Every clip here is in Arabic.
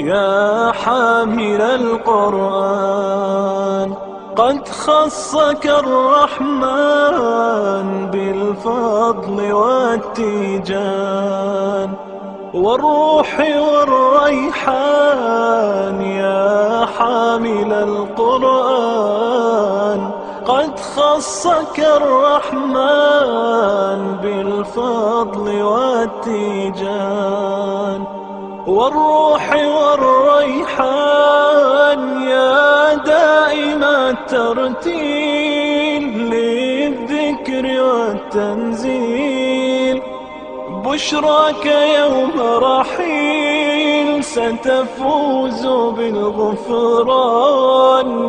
يا حامل القرآن، قد خصك الرحمن بالفضل والتيجان والروح والريحان. يا حامل القرآن، قد خصك الرحمن بالفضل والتيجان والروح والريحان. يا دائم الترتيل للذكر والتنزيل، بشراك يوم رحيل ستفوز بالغفران.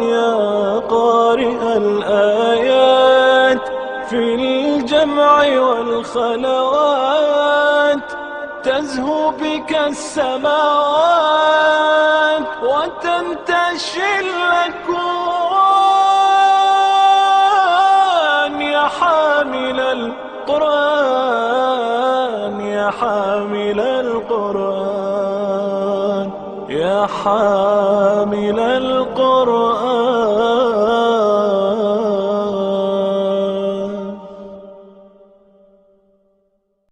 يا قارئ الآيات في الجمع والخلوات، تزهو بك السماوات وتنتشي الأكوان. يا حامل القرآن، يا حامل القرآن، يا حامل القرآن.